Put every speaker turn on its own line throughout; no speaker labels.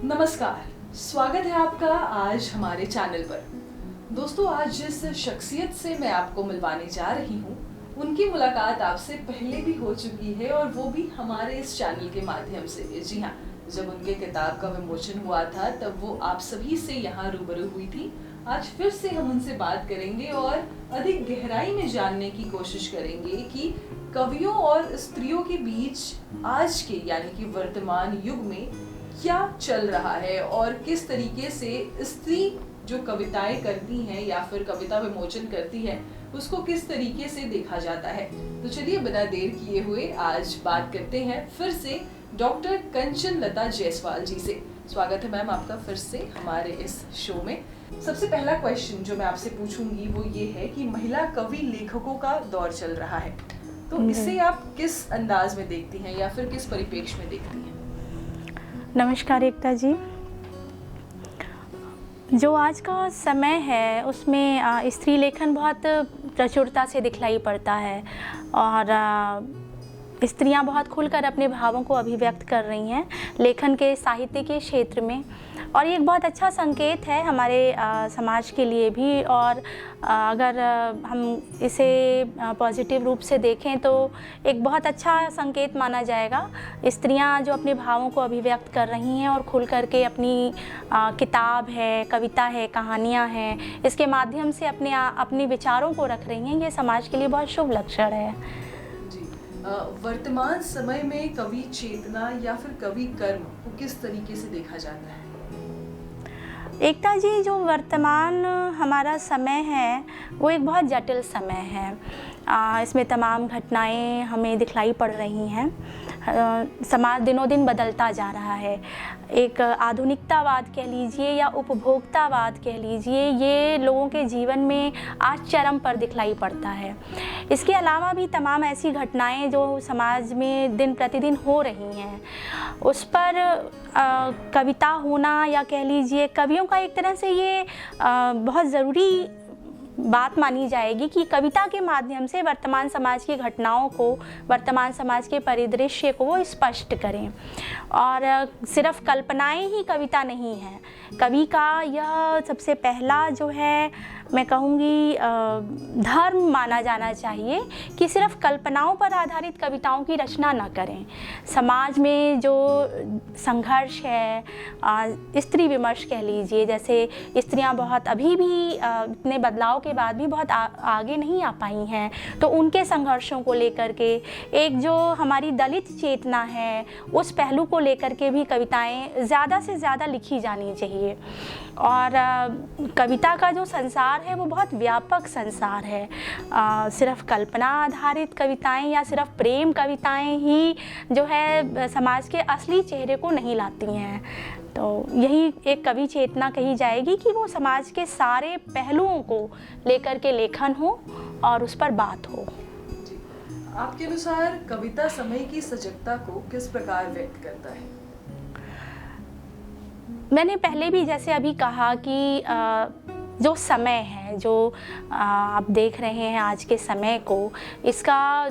नमस्कार, स्वागत है आपका आज हमारे चैनल पर। दोस्तों, आज जिस शख्सियत से मैं आपको मिलवाने जा रही हूँ उनकी मुलाकात आपसे पहले भी हो चुकी है और वो भी हमारे इस चैनल के माध्यम से। जी हाँ, जब उनके किताब का विमोचन हुआ था तब वो आप सभी से यहाँ रूबरू हुई थी। आज फिर से हम उनसे बात करेंगे और अधिक गहराई में जानने की कोशिश करेंगे कि कवियों और स्त्रियों के बीच आज के यानी कि वर्तमान युग में क्या चल रहा है और किस तरीके से स्त्री जो कविताएं करती हैं या फिर कविता विमोचन करती है उसको किस तरीके से देखा जाता है। तो चलिए बिना देर किए हुए आज बात करते हैं फिर से डॉक्टर कंचन लता जायसवाल जी से। स्वागत है मैम आपका फिर से हमारे इस शो में। सबसे पहला क्वेश्चन जो मैं आपसे पूछूंगी वो ये है कि महिला कवि लेखकों का दौर चल रहा है, तो इसे आप किस अंदाज में देखती हैं या फिर किस परिप्रेक्ष्य में देखती हैं?
नमस्कार एकता जी। जो आज का समय है उसमें स्त्री लेखन बहुत प्रचुरता से दिखलाई पड़ता है और स्त्रियां बहुत खुलकर अपने भावों को अभिव्यक्त कर रही हैं लेखन के साहित्य के क्षेत्र में, और ये एक बहुत अच्छा संकेत है हमारे समाज के लिए भी। और अगर हम इसे पॉजिटिव रूप से देखें तो एक बहुत अच्छा संकेत माना जाएगा। स्त्रियां जो अपने भावों को अभिव्यक्त कर रही हैं और खुल करके अपनी किताब है, कविता है, कहानियाँ हैं, इसके माध्यम से अपने विचारों को रख रही हैं, ये समाज के लिए बहुत शुभ लक्षण है।
वर्तमान समय में कवि चेतना या फिर कवि कर्म को किस तरीके से देखा जाता है?
एकता जी, जो वर्तमान हमारा समय है वो एक बहुत जटिल समय है। इसमें तमाम घटनाएं हमें दिखलाई पड़ रही हैं। समाज दिनों दिन बदलता जा रहा है। एक आधुनिकतावाद कह लीजिए या उपभोक्तावाद कह लीजिए, ये लोगों के जीवन में आज चरम पर दिखलाई पड़ता है। इसके अलावा भी तमाम ऐसी घटनाएं जो समाज में दिन प्रतिदिन हो रही हैं उस पर कविता होना या कह लीजिए कवियों का एक तरह से ये बहुत ज़रूरी बात मानी जाएगी कि कविता के माध्यम से वर्तमान समाज की घटनाओं को, वर्तमान समाज के परिदृश्य को वो स्पष्ट करें। और सिर्फ कल्पनाएं ही कविता नहीं है। कवि का यह सबसे पहला जो है मैं कहूँगी धर्म माना जाना चाहिए कि सिर्फ कल्पनाओं पर आधारित कविताओं की रचना न करें। समाज में जो संघर्ष है, स्त्री विमर्श कह लीजिए, जैसे स्त्रियां बहुत अभी भी इतने बदलाव के बाद भी बहुत आगे नहीं आ पाई हैं, तो उनके संघर्षों को लेकर के एक जो हमारी दलित चेतना है उस पहलू को लेकर के भी कविताएं ज़्यादा से ज़्यादा लिखी जानी चाहिए। और कविता का जो संसार है वो बहुत व्यापक संसार है। सिर्फ कल्पना आधारित कविताएं या सिर्फ प्रेम कविताएं ही जो है समाज के असली चेहरे को नहीं लाती हैं। तो यही एक कवि चेतना कही जाएगी कि वो समाज के सारे पहलुओं को लेकर के लेखन हो और उस पर बात हो।
आपके अनुसार कविता समय की सजगता को किस प्रकार व्यक्त करता है?
मैंने पहले भी जैसे अभी कहा कि जो समय है, जो आप देख रहे हैं आज के समय को, इसका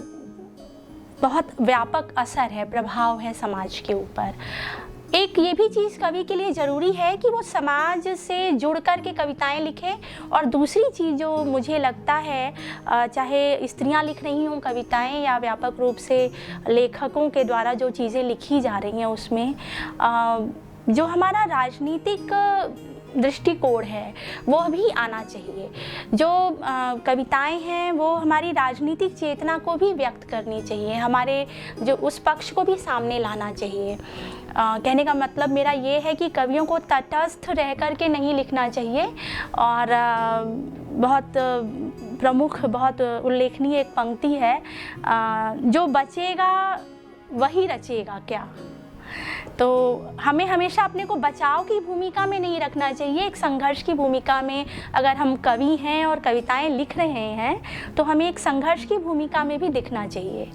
बहुत व्यापक असर है, प्रभाव है समाज के ऊपर। एक ये भी चीज़ कवि के लिए ज़रूरी है कि वो समाज से जुड़ कर के कविताएं लिखे। और दूसरी चीज़ जो मुझे लगता है, चाहे स्त्रियां लिख रही हों कविताएं या व्यापक रूप से लेखकों के द्वारा जो चीज़ें लिखी जा रही हैं उसमें जो हमारा राजनीतिक दृष्टिकोण है वो भी आना चाहिए। जो कविताएं हैं वो हमारी राजनीतिक चेतना को भी व्यक्त करनी चाहिए, हमारे जो उस पक्ष को भी सामने लाना चाहिए। कहने का मतलब मेरा ये है कि कवियों को तटस्थ रह कर के नहीं लिखना चाहिए। और बहुत प्रमुख, बहुत उल्लेखनीय एक पंक्ति है, जो बचेगा वही रचेगा क्या। तो हमें हमेशा अपने को बचाव की भूमिका में नहीं रखना चाहिए, एक संघर्ष की भूमिका में। अगर हम कवि हैं और कविताएं लिख रहे हैं तो हमें एक संघर्ष की भूमिका में भी दिखना चाहिए।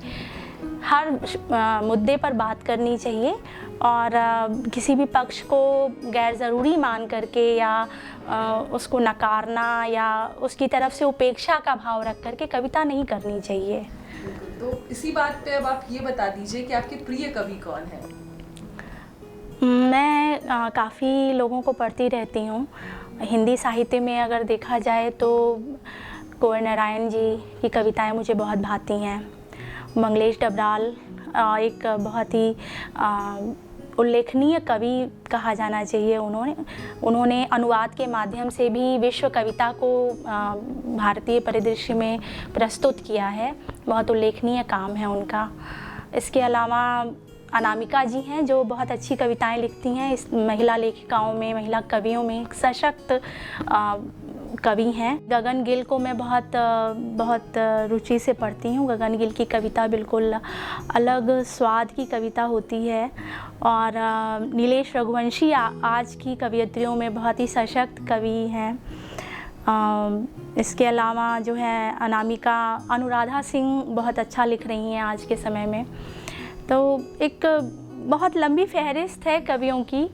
हर मुद्दे पर बात करनी चाहिए और किसी भी पक्ष को गैर ज़रूरी मान करके या उसको नकारना या उसकी तरफ से उपेक्षा का भाव रख करके कविता नहीं करनी चाहिए।
तो इसी बात पे अब आप ये बता दीजिए कि आपके प्रिय कवि कौन है?
मैं काफ़ी लोगों को पढ़ती रहती हूँ। हिंदी साहित्य में अगर देखा जाए तो कुंवर नारायण जी की कविताएं मुझे बहुत भाती हैं। मंगलेश डबराल एक बहुत ही उल्लेखनीय कवि कहा जाना चाहिए। उन्होंने अनुवाद के माध्यम से भी विश्व कविता को भारतीय परिदृश्य में प्रस्तुत किया है। बहुत उल्लेखनीय काम है उनका। इसके अलावा अनामिका जी हैं जो बहुत अच्छी कविताएं लिखती हैं। इस महिला लेखिकाओं में, महिला कवियों में एक सशक्त कवि हैं। गगन गिल को मैं बहुत रुचि से पढ़ती हूँ। गगन गिल की कविता बिल्कुल अलग स्वाद की कविता होती है। और नीलेश रघुवंशी आज की कवयित्रियों में बहुत ही सशक्त कवि हैं। इसके अलावा जो है अनामिका, अनुराधा सिंह बहुत अच्छा लिख रही हैं आज के समय में। तो एक बहुत लंबी फहरिस्त है कवियों की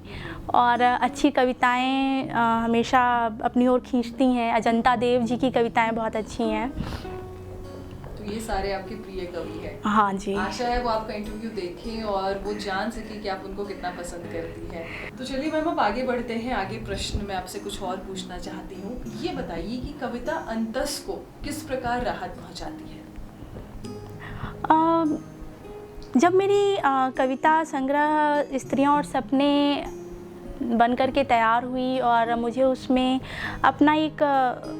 और अच्छी कविताएं हमेशा अपनी ओर खींचती हैं। अजंता देव जी की कविताएं बहुत अच्छी हैं।
तो ये सारे आपके प्रिय कवि हैं।
हाँ जी।
आशा है वो आपका इंटरव्यू देखें और वो जान सके कि आप उनको कितना पसंद करती हैं। तो चलिए मैम, अब आगे बढ़ते हैं। आगे प्रश्न मैं आपसे कुछ और पूछना चाहती हूँ। ये बताइए कि कविता अंतस को किस प्रकार राहत पहुँचाती है?
जब मेरी कविता संग्रह स्त्रियाँ और सपने बनकर के तैयार हुई और मुझे उसमें अपना एक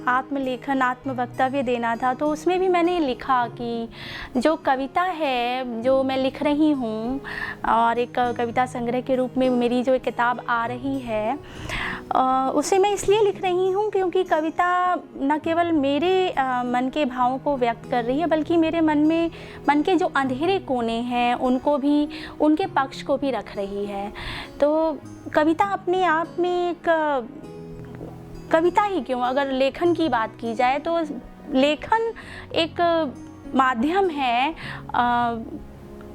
आत्मलेखन, आत्मवक्तव्य देना था, तो उसमें भी मैंने लिखा कि जो कविता है जो मैं लिख रही हूँ और एक कविता संग्रह के रूप में मेरी जो एक किताब आ रही है, उसे मैं इसलिए लिख रही हूँ क्योंकि कविता न केवल मेरे मन के भावों को व्यक्त कर रही है, बल्कि मेरे मन के जो अंधेरे कोने हैं उनको भी, उनके पक्ष को भी रख रही है। तो कविता अपने आप में एक कविता ही क्यों, अगर लेखन की बात की जाए तो लेखन एक माध्यम है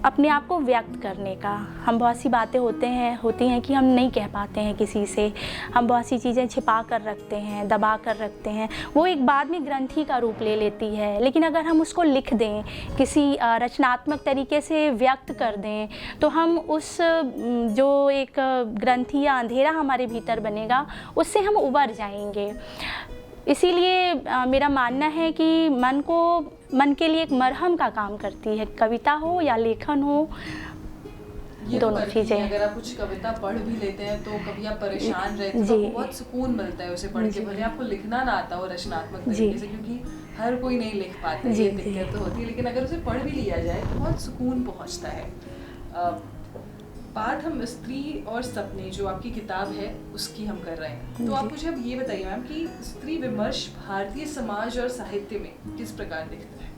अपने आप को व्यक्त करने का। हम बहुत सी बातें होती हैं कि हम नहीं कह पाते हैं किसी से। हम बहुत सी चीज़ें छिपा कर रखते हैं, दबा कर रखते हैं। वो एक बाद में ग्रंथि का रूप ले लेती है। लेकिन अगर हम उसको लिख दें, किसी रचनात्मक तरीके से व्यक्त कर दें, तो हम उस जो एक ग्रंथि या अंधेरा हमारे भीतर बनेगा, उससे हम उबर जाएंगे। इसीलिए मेरा मानना है कि मन के लिए एक मरहम का काम करती है, कविता हो या लेखन हो, दोनों चीज़ें।
अगर आप कुछ कविता पढ़ भी लेते हैं तो कभी आप परेशान रहते हैं तो बहुत सुकून मिलता है उसे पढ़ के, भले आपको लिखना ना आता हो रचनात्मक तरीके से, क्योंकि हर कोई नहीं लिख पाते, ये दिक्कत तो होती है। लेकिन अगर उसे पढ़ भी लिया जाए तो बहुत सुकून पहुँचता है। बात हम स्त्री और सपने, जो आपकी किताब है, उसकी हम कर रहे हैं। तो आप मुझे अब ये बताइए मैम कि स्त्री विमर्श भारतीय समाज और साहित्य में किस प्रकार दिखता है?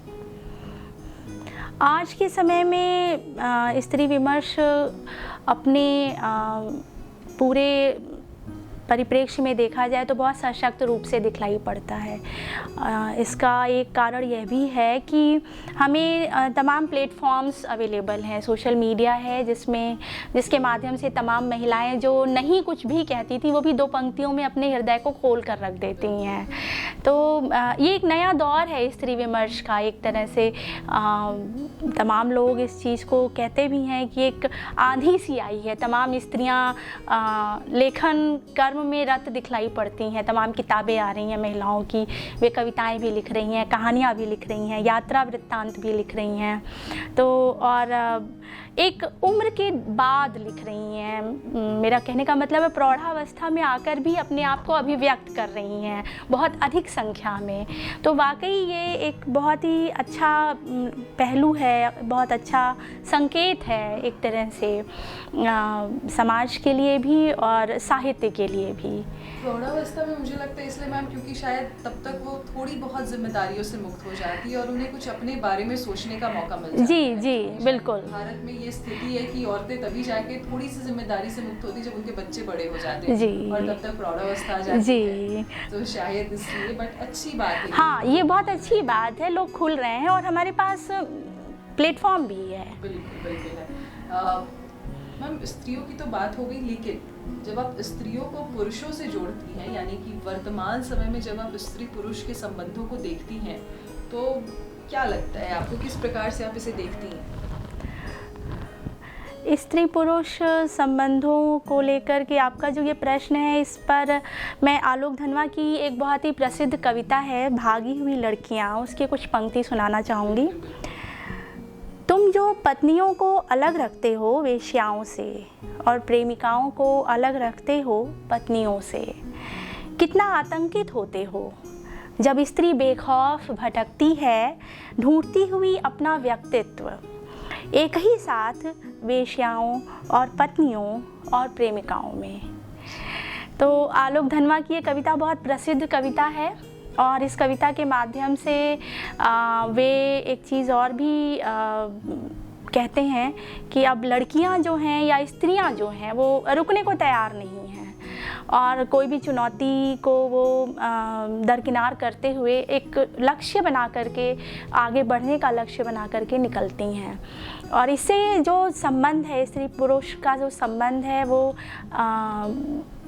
आज के समय में स्त्री विमर्श अपने पूरे परिप्रेक्ष्य में देखा जाए तो बहुत सशक्त रूप से दिखलाई पड़ता है। इसका एक कारण यह भी है कि हमें तमाम प्लेटफॉर्म्स अवेलेबल हैं, सोशल मीडिया है जिसके माध्यम से तमाम महिलाएं जो नहीं कुछ भी कहती थी वो भी दो पंक्तियों में अपने हृदय को खोल कर रख देती हैं। तो ये एक नया दौर है स्त्री विमर्श का एक तरह से। तमाम लोग इस चीज़ को कहते भी हैं कि एक आंधी सी आई है, तमाम स्त्रियाँ लेखन कर्म में रत दिखलाई पड़ती हैं। तमाम किताबें आ रही हैं महिलाओं की, वे कविताएं भी लिख रही हैं, कहानियाँ भी लिख रही हैं, यात्रा वृत्तांत भी लिख रही हैं। तो और एक उम्र के बाद लिख रही हैं। मेरा कहने का मतलब है प्रौढ़ावस्था में आकर भी अपने आप को अभिव्यक्त कर रही हैं बहुत अधिक संख्या में। तो वाकई ये एक बहुत ही अच्छा पहलू है, बहुत अच्छा संकेत है एक तरह से समाज के लिए भी और साहित्य के लिए भी।
प्रौढ़ावस्था में मुझे लगता है इसलिए मैम क्योंकि शायद तब तक वो थोड़ी बहुत जिम्मेदारियों से मुक्त हो जाती है और उन्हें कुछ अपने बारे में सोचने का मौका मिल जाता है। जी
बिल्कुल।
भारत में ये स्थिति है कि औरतें तभी जाके थोड़ी सी जिम्मेदारी से मुक्त होती जब उनके बच्चे बड़े हो जाते हैं और तब तक प्रौढ़ावस्था आ जाती है। तो शायद इसलिए, बट अच्छी बात है।
हाँ, ये बहुत अच्छी बात है, लोग खुल रहे हैं और हमारे पास प्लेटफॉर्म भी है।
बिल्कुल है। मैम, स्त्रियों की तो बात हो गई, लेकिन जब आप स्त्रियों को पुरुषों से जोड़ती हैं, यानी कि वर्तमान समय में जब आप स्त्री पुरुष के संबंधों को देखती हैं, तो क्या लगता है आपको, किस प्रकार से आप इसे देखती हैं?
स्त्री पुरुष संबंधों को लेकर के आपका जो ये प्रश्न है, इस पर मैं आलोक धनवा की एक बहुत ही प्रसिद्ध कविता है भागी हुई लड़कियां, उसकी कुछ पंक्ति सुनाना चाहूँगी। तुम जो पत्नियों को अलग रखते हो वेश्याओं से और प्रेमिकाओं को अलग रखते हो पत्नियों से, कितना आतंकित होते हो जब स्त्री बेखौफ भटकती है ढूंढती हुई अपना व्यक्तित्व, एक ही साथ वेश्याओं और पत्नियों और प्रेमिकाओं में। तो आलोक धनवा की ये कविता बहुत प्रसिद्ध कविता है और इस कविता के माध्यम से वे एक चीज़ और भी कहते हैं कि अब लड़कियां जो हैं या स्त्रियां जो हैं वो रुकने को तैयार नहीं हैं और कोई भी चुनौती को वो दरकिनार करते हुए एक लक्ष्य बना करके, आगे बढ़ने का लक्ष्य बना करके निकलती हैं। और इससे जो संबंध है, स्त्री पुरुष का जो संबंध है वो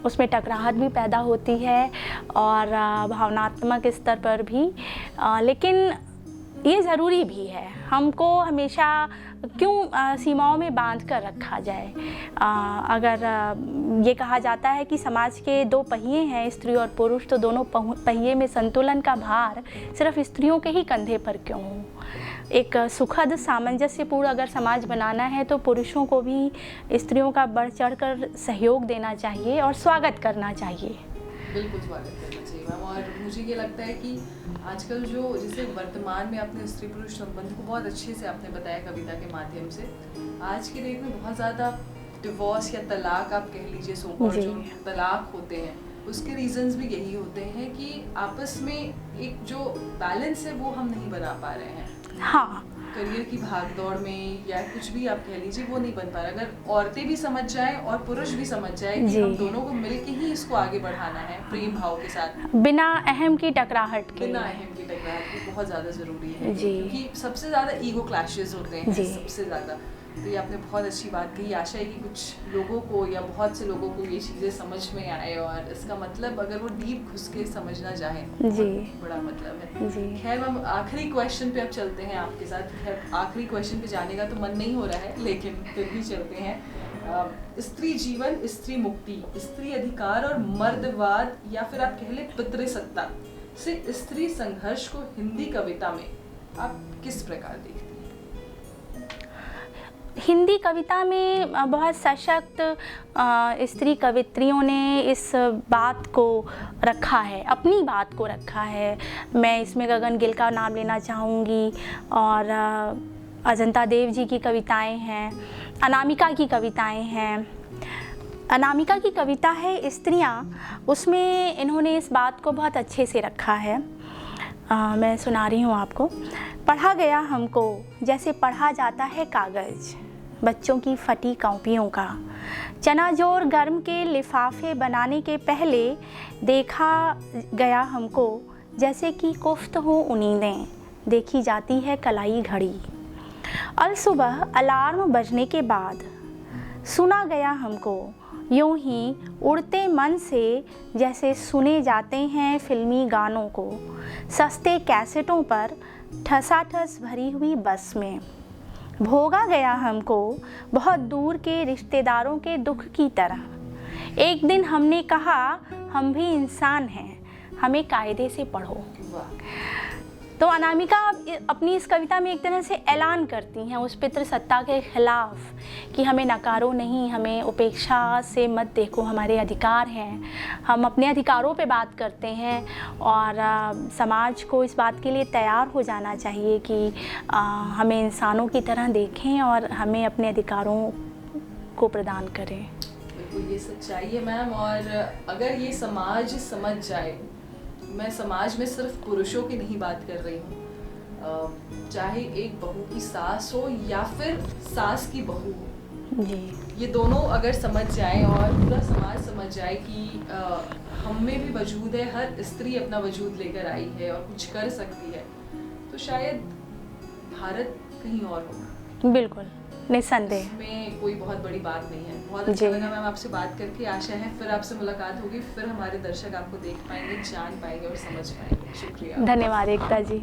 उसमें टकराहट भी पैदा होती है और भावनात्मक स्तर पर भी, लेकिन ये ज़रूरी भी है। हमको हमेशा क्यों सीमाओं में बांध कर रखा जाए। अगर ये कहा जाता है कि समाज के दो पहिए हैं, स्त्री और पुरुष, तो दोनों पहिए में संतुलन का भार सिर्फ स्त्रियों के ही कंधे पर क्यों हो। एक सुखद सामंजस्यपूर्ण अगर समाज बनाना है तो पुरुषों को भी स्त्रियों का बढ़ चढ़ कर सहयोग देना चाहिए और स्वागत करना चाहिए।
बिल्कुल स्वागत करना चाहिए मैम। और मुझे ये लगता है कि आजकल जो जैसे वर्तमान में आपने स्त्री पुरुष संबंध को बहुत अच्छे से आपने बताया कविता के माध्यम से, आज की डेट में बहुत ज़्यादा डिवोर्स या तलाक आप कह लीजिए, सो कॉल्ड जो तलाक होते हैं, उसके रीजंस भी यही होते हैं कि आपस में एक जो बैलेंस है वो हम नहीं बना पा रहे हैं।
हाँ,
करियर की भागदौड़ में या कुछ भी आप कह लीजिए वो नहीं बन पा रहा। अगर औरतें भी समझ जाएं और पुरुष भी समझ जाए कि हम दोनों को मिलके ही इसको आगे बढ़ाना है प्रेम भाव के साथ,
बिना अहम की टकराहट के,
बहुत ज़्यादा ज़रूरी है क्योंकि सबसे ज़्यादा ईगो क्लैशेस होते हैं सबसे ज़्यादा। तो ये आपने बहुत अच्छी बात कही। आशा है कि कुछ लोगों को या बहुत से लोगों को ये चीज़ें समझ में आए और इसका मतलब अगर वो डीप घुस के समझना चाहें, बड़ा मतलब है। खैर मैम, आखिरी क्वेश्चन पे अब चलते हैं आपके साथ। खैर आखिरी क्वेश्चन पे जाने का तो मन नहीं हो रहा है, लेकिन फिर भी चलते हैं। स्त्री जीवन, स्त्री मुक्ति, स्त्री अधिकार और मर्दवाद या फिर आप कह लें पितृसत्ता से स्त्री संघर्ष को हिंदी कविता में आप किस प्रकार देखते हैं?
हिंदी कविता में बहुत सशक्त स्त्री कवित्रियों ने इस बात को रखा है, अपनी बात को रखा है। मैं इसमें गगन गिल का नाम लेना चाहूँगी और अजंता देव जी की कविताएं हैं, अनामिका की कविताएं हैं। अनामिका की कविता है स्त्रियाँ, उसमें इन्होंने इस बात को बहुत अच्छे से रखा है। मैं सुना रही हूँ आपको। पढ़ा गया हमको जैसे पढ़ा जाता है कागज़, बच्चों की फटी कॉपियों का। चना जोर गर्म के लिफाफे बनाने के पहले देखा गया हमको जैसे कि कुफ्त हो उन्नींदें देखी जाती है कलाई घड़ी। अल सुबह अलार्म बजने के बाद सुना गया हमको यूं ही उड़ते मन से जैसे सुने जाते हैं फिल्मी गानों को सस्ते कैसेटों पर ठसाठस भरी हुई बस में। भोगा गया हमको बहुत दूर के रिश्तेदारों के दुख की तरह। एक दिन हमने कहा हम भी इंसान हैं, हमें कायदे से पढ़ो। तो अनामिका अपनी इस कविता में एक तरह से ऐलान करती हैं उस पितृसत्ता के खिलाफ कि हमें नकारो नहीं, हमें उपेक्षा से मत देखो, हमारे अधिकार हैं। हम अपने अधिकारों पे बात करते हैं और समाज को इस बात के लिए तैयार हो जाना चाहिए कि हमें इंसानों की तरह देखें और हमें अपने अधिकारों को प्रदान करें।
बिल्कुल ये सच्चाई है मैम। और अगर ये समाज समझ जाए, मैं समाज में सिर्फ पुरुषों की नहीं बात कर रही हूँ, चाहे एक बहू की सास हो या फिर सास की बहू हो
जी, ये
दोनों अगर समझ जाए और पूरा समाज समझ जाए कि हम में भी वजूद है, हर स्त्री अपना वजूद लेकर आई है और कुछ कर सकती है, तो शायद भारत कहीं और होगा।
बिल्कुल निस्संदेह,
में कोई बहुत बड़ी बात नहीं है। बहुत अच्छा लगा मैम आपसे बात करके। आशा है फिर आपसे मुलाकात होगी, फिर हमारे दर्शक आपको देख पाएंगे, जान पाएंगे और समझ पाएंगे। शुक्रिया।
धन्यवाद एकता जी।